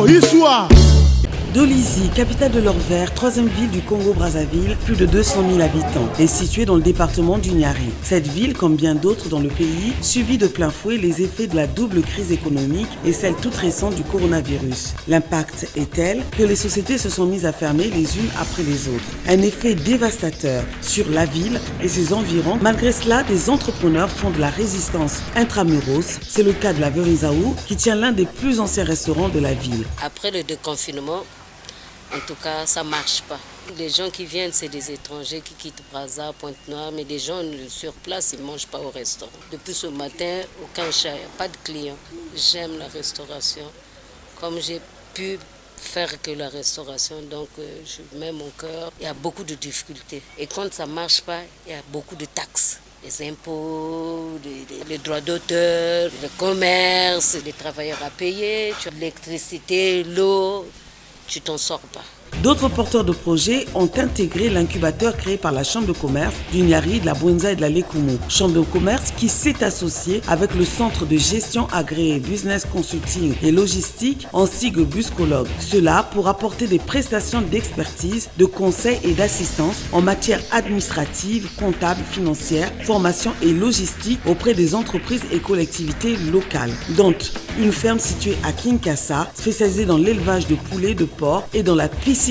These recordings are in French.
Issoua. Dolisie, capitale de l'Or-Vert, troisième ville du Congo-Brazzaville, plus de 200 000 habitants, est située dans le département du Niari. Cette ville, comme bien d'autres dans le pays, subit de plein fouet les effets de la double crise économique et celle toute récente du coronavirus. L'impact est tel que les sociétés se sont mises à fermer les unes après les autres. Un effet dévastateur sur la ville et ses environs. Malgré cela, des entrepreneurs font de la résistance intramuros. C'est le cas de la Verizaou, qui tient l'un des plus anciens restaurants de la ville. Après le déconfinement, en tout cas, ça ne marche pas. Les gens qui viennent, c'est des étrangers qui quittent Brazza, Pointe-Noire, mais les gens sur place, ils ne mangent pas au restaurant. Depuis ce matin, aucun chat, pas de clients. J'aime la restauration. Comme j'ai pu faire que la restauration, donc je mets mon cœur. Il y a beaucoup de difficultés. Et quand ça ne marche pas, il y a beaucoup de taxes. Les impôts, les droits d'auteur, le commerce, les travailleurs à payer, l'électricité, l'eau. Tu t'en sors pas. D'autres porteurs de projets ont intégré l'incubateur créé par la Chambre de commerce du Niari, de la Bwenza et de la Lekumu. Chambre de commerce qui s'est associée avec le Centre de gestion agréé Business Consulting et Logistique en sigle Buscologue. Cela pour apporter des prestations d'expertise, de conseil et d'assistance en matière administrative, comptable, financière, formation et logistique auprès des entreprises et collectivités locales. Dont une ferme située à Kinshasa, spécialisée dans l'élevage de poulets, de porcs et dans la pisciculture.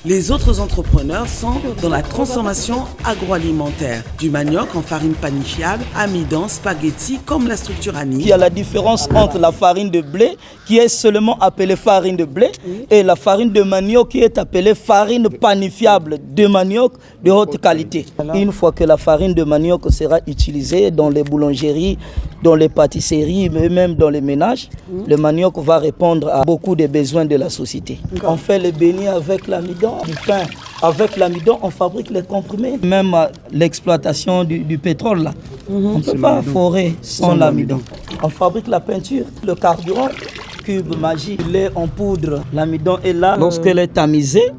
Les autres entrepreneurs sont dans la transformation agroalimentaire, du manioc en farine panifiable, amidon, spaghetti, comme la structure Annie. Il y a la différence entre la farine de blé, qui est seulement appelée farine de blé, et la farine de manioc, qui est appelée farine panifiable de manioc de haute qualité. Une fois que la farine de manioc sera utilisée dans les boulangeries, dans les pâtisseries, mais même dans les ménages, le manioc va répondre à beaucoup des besoins de la société. On fait les beignets avec l'amidon, du pain. Avec l'amidon, on fabrique les comprimés. Même l'exploitation du pétrole, là. On ne peut pas forer sans l'amidon. On fabrique la peinture, le carburant, cube magique, lait en poudre. L'amidon est là. Lorsqu'elle est tamisée,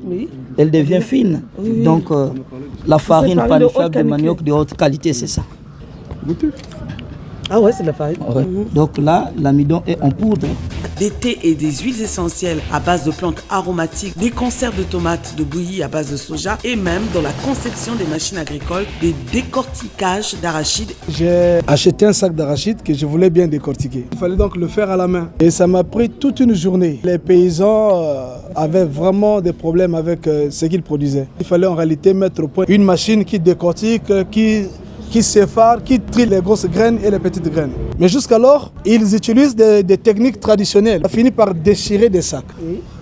elle devient fine. Donc, la farine panifiable de manioc de haute qualité, c'est ça. Ah ouais, c'est de la farine. Ouais. Donc là, l'amidon est en poudre. Des thés et des huiles essentielles à base de plantes aromatiques, des conserves de tomates de bouillie à base de soja et même dans la conception des machines agricoles, des décorticages d'arachides. J'ai acheté un sac d'arachides que je voulais bien décortiquer. Il fallait donc le faire à la main. Et ça m'a pris toute une journée. Les paysans avaient vraiment des problèmes avec ce qu'ils produisaient. Il fallait en réalité mettre au point une machine qui décortique, qui sépare, qui trie les grosses graines et les petites graines. Mais jusqu'alors, ils utilisent des techniques traditionnelles. On a fini par déchirer des sacs.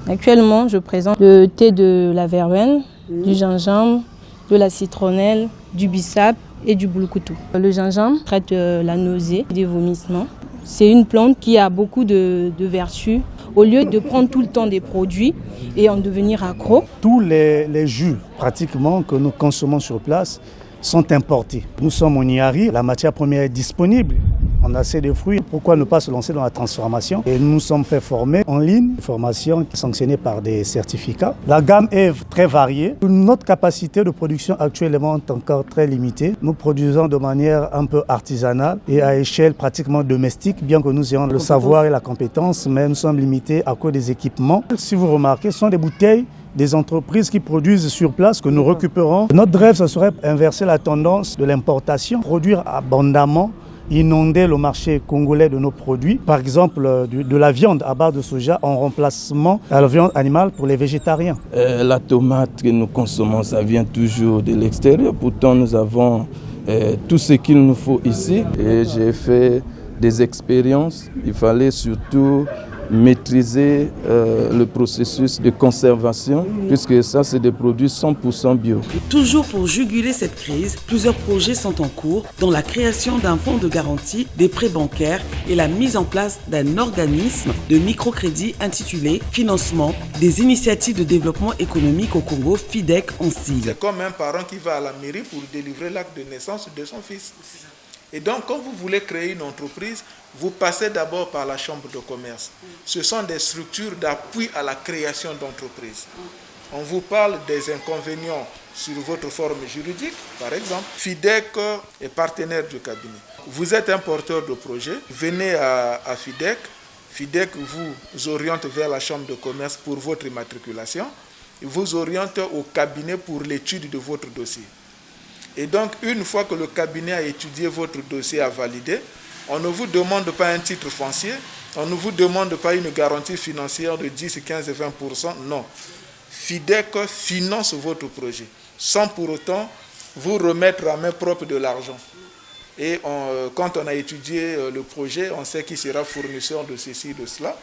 Actuellement, je présente le thé de la verveine, du gingembre, de la citronnelle, du bissap et du boulkoutou. Le gingembre traite la nausée, des vomissements. C'est une plante qui a beaucoup de vertus. Au lieu de prendre tout le temps des produits et en devenir accro. Tous les jus pratiquement que nous consommons sur place sont importés. Nous sommes au Niari, la matière première est disponible. On a assez de fruits, pourquoi ne pas se lancer dans la transformation? Et nous nous sommes fait former en ligne, formation sanctionnée par des certificats. La gamme est très variée. Notre capacité de production actuellement est encore très limitée. Nous produisons de manière un peu artisanale et à échelle pratiquement domestique, bien que nous ayons le savoir et la compétence, mais nous sommes limités à cause des équipements. Si vous remarquez, ce sont des bouteilles des entreprises qui produisent sur place que nous récupérons. Notre rêve, ce serait inverser la tendance de l'importation, produire abondamment, inonder le marché congolais de nos produits. Par exemple, de la viande à base de soja en remplacement à la viande animale pour les végétariens. La tomate que nous consommons, ça vient toujours de l'extérieur. Pourtant, nous avons tout ce qu'il nous faut ici. Et j'ai fait des expériences. Il fallait surtout maîtriser le processus de conservation, puisque ça, c'est des produits 100% bio. Toujours pour juguler cette crise, plusieurs projets sont en cours, dont la création d'un fonds de garantie, des prêts bancaires et la mise en place d'un organisme de microcrédit intitulé Financement des initiatives de développement économique au Congo, FIDEC en sigle. C'est comme un parent qui va à la mairie pour délivrer l'acte de naissance de son fils. Et donc, quand vous voulez créer une entreprise, vous passez d'abord par la chambre de commerce. Ce sont des structures d'appui à la création d'entreprises. On vous parle des inconvénients sur votre forme juridique, par exemple. FIDEC est partenaire du cabinet. Vous êtes un porteur de projet, venez à FIDEC. FIDEC vous oriente vers la chambre de commerce pour votre immatriculation, il vous oriente au cabinet pour l'étude de votre dossier. Et donc, une fois que le cabinet a étudié votre dossier, a validé, on ne vous demande pas un titre foncier, on ne vous demande pas une garantie financière de 10, 15 et 20%, non. FIDEC finance votre projet, sans pour autant vous remettre à main propre de l'argent. Et quand on a étudié le projet, on sait qui sera fournisseur de ceci, de cela,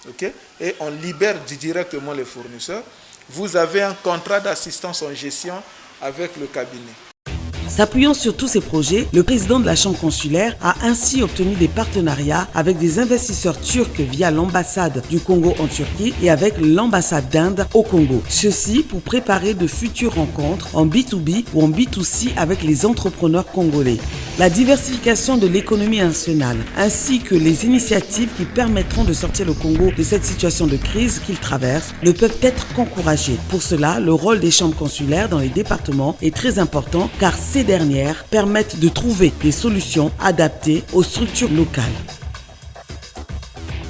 okay? Et on libère directement les fournisseurs. Vous avez un contrat d'assistance en gestion avec le cabinet. S'appuyant sur tous ces projets, le président de la Chambre consulaire a ainsi obtenu des partenariats avec des investisseurs turcs via l'ambassade du Congo en Turquie et avec l'ambassade d'Inde au Congo. Ceci pour préparer de futures rencontres en B2B ou en B2C avec les entrepreneurs congolais. La diversification de l'économie nationale ainsi que les initiatives qui permettront de sortir le Congo de cette situation de crise qu'il traverse ne peuvent être qu'encouragées. Pour cela, le rôle des chambres consulaires dans les départements est très important car ces dernières permettent de trouver des solutions adaptées aux structures locales.